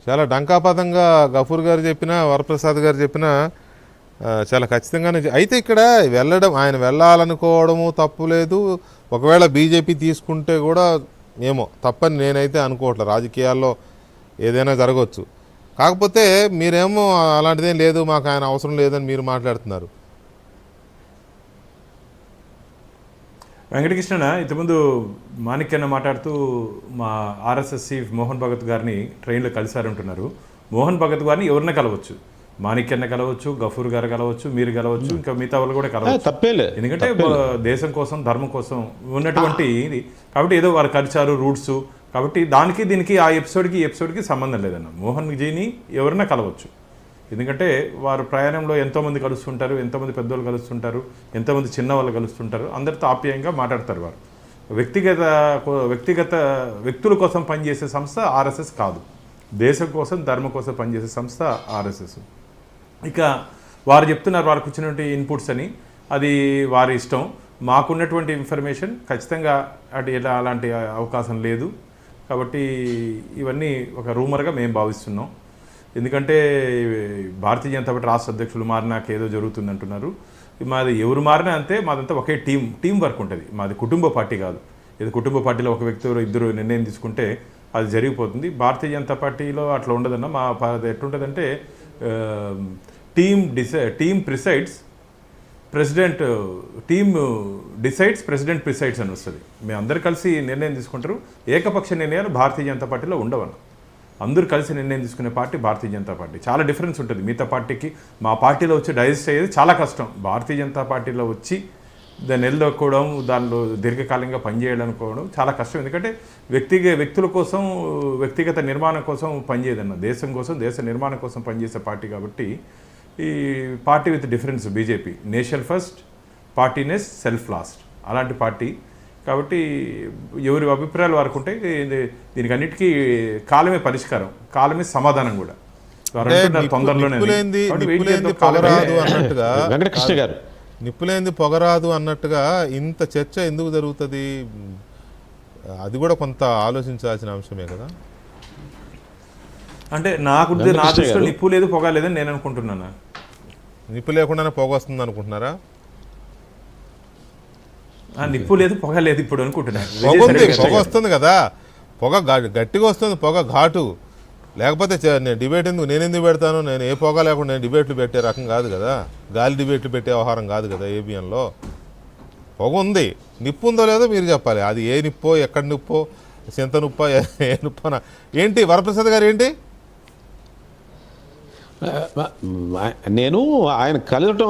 చాలా డంకాపదంగా గఫూర్ గారు చెప్పినా వరప్రసాద్ గారు చెప్పినా చాలా ఖచ్చితంగానే అయితే ఇక్కడ ఆయన వెళ్ళాలనుకోవడము తప్పు లేదు. ఒకవేళ బీజేపీ తీసుకుంటే కూడా ఏమో తప్పని నేనైతే అనుకోవట్లేదు. రాజకీయాల్లో ఏదైనా జరగవచ్చు. కాకపోతే మీరేమో అలాంటిదేం లేదు, మాకు ఆయన అవసరం లేదని మీరు మాట్లాడుతున్నారు. వెంకటకృష్ణ ఇంతకుముందు మాణిక్యన్న మాట్లాడుతూ మా ఆర్ఎస్ఎస్ చీఫ్ మోహన్ భగత్ గారిని ట్రైన్లో కలిసారంటున్నారు. మోహన్ భగత్ గారిని ఎవరిని కలవచ్చు, మాణిక్యన్న కలవచ్చు, గఫూర్ గారు కలవచ్చు, మీరు కలవచ్చు, ఇంకా మిగతా వాళ్ళు కూడా కలవచ్చు. తప్పేలే, ఎందుకంటే దేశం కోసం ధర్మం కోసం ఉన్నటువంటి ఇది కాబట్టి ఏదో వారు కలిచారు రూట్స్ కాబట్టి దానికి దీనికి ఆ ఎపిసోడ్కి సంబంధం లేదన్న. మోహన్ జీని ఎవరైనా కలవచ్చు. ఎందుకంటే వారు ప్రయాణంలో ఎంతోమంది కలుస్తుంటారు, ఎంతోమంది పెద్దవాళ్ళు కలుస్తుంటారు, ఎంతోమంది చిన్నవాళ్ళు కలుస్తుంటారు, అందరితో ఆప్యాయంగా మాట్లాడతారు. వారు వ్యక్తిగత వ్యక్తుల కోసం పనిచేసే సంస్థ ఆర్ఎస్ఎస్ కాదు. దేశం కోసం ధర్మం కోసం పనిచేసే సంస్థ ఆర్ఎస్ఎస్. ఇక వారు చెప్తున్నారు వారికి వచ్చినటువంటి ఇన్పుట్స్ అని, అది వారి ఇష్టం. మాకున్నటువంటి ఇన్ఫర్మేషన్ ఖచ్చితంగా అలాంటి అవకాశం లేదు. కాబట్టి ఇవన్నీ ఒక రూమర్గా మేము భావిస్తున్నాం. ఎందుకంటే భారతీయ జనతా పార్టీ రాష్ట్ర అధ్యక్షులు మారినాక ఏదో జరుగుతుంది అంటున్నారు. మాది ఎవరు మారినా అంతే, మాదంతా ఒకే టీం వర్క్ ఉంటుంది. మాది కుటుంబ పార్టీ కాదు. ఇది కుటుంబ పార్టీలో ఒక వ్యక్తి ఇద్దరు నిర్ణయం తీసుకుంటే అది జరిగిపోతుంది. భారతీయ జనతా పార్టీలో అట్లా ఉండదన్న. మా ఎట్లుంటుందంటే team presides, president president presides అని వస్తుంది. మేము అందరు కలిసి నిర్ణయం తీసుకుంటారు. ఏకపక్ష నిర్ణయాలు భారతీయ జనతా పార్టీలో ఉండవన్న. అందరూ కలిసి నిర్ణయం తీసుకునే పార్టీ భారతీయ జనతా పార్టీ. చాలా డిఫరెన్స్ ఉంటుంది మిగతా పార్టీకి. మా పార్టీలో వచ్చి డైజెస్ట్ అయ్యేది చాలా కష్టం. భారతీయ జనతా పార్టీలో వచ్చి దాన్ని నిలదొక్కడం, దానిలో దీర్ఘకాలంగా పనిచేయాలనుకోవడం చాలా కష్టం. ఎందుకంటే వ్యక్తుల కోసం, వ్యక్తిగత నిర్మాణం కోసం పనిచేయదన్న. దేశం కోసం, దేశ నిర్మాణం కోసం పనిచేసే పార్టీ కాబట్టి ఈ party with difference. BJP nation first, పార్టీనెస్ సెల్ఫ్ లాస్ట్ అలాంటి పార్టీ. కాబట్టి ఎవరి అభిప్రాయాలు వారికి ఉంటే దీనికి అన్నిటికీ కాలమే పరిష్కారం, కాలమే సమాధానం కూడా. వెంకటకృష్ణ గారు నిప్పులేంది పొగరాదు అన్నట్టుగా ఇంత చర్చ ఎందుకు జరుగుతుంది? అది కూడా కొంత ఆలోచించాల్సిన అంశమే కదా. అంటే నా దృష్టిలో నిప్పు లేదు పొగ లేదని నేను అనుకుంటున్నాను. నిప్పు లేకుండానే పొగ వస్తుంది అనుకుంటున్నారా? నిప్పు లేదు పొగ లేదు ఇప్పుడు అనుకుంటున్నాను. పొగ వస్తుంది కదా, పొగ గట్టిగా వస్తుంది, పొగ ఘాటు. లేకపోతే నేను డిబేట్ నేనెందుకు పెడతాను? నేను ఏ పొగ లేకుండా నేను డిబేట్లు పెట్టే రకం కాదు కదా, గాలి డిబేట్లు పెట్టే వ్యవహారం కాదు కదా. ఏబిఎన్లో పొగ ఉంది, నిప్పు ఉందో లేదో మీరు చెప్పాలి. అది ఏ నిప్పో, ఎక్కడి నిప్పో, చింత నిప్పో, ఏ నిప్పో ఏంటి? వరప్రసాద్ గారు ఏంటి? నేను ఆయన కలవటం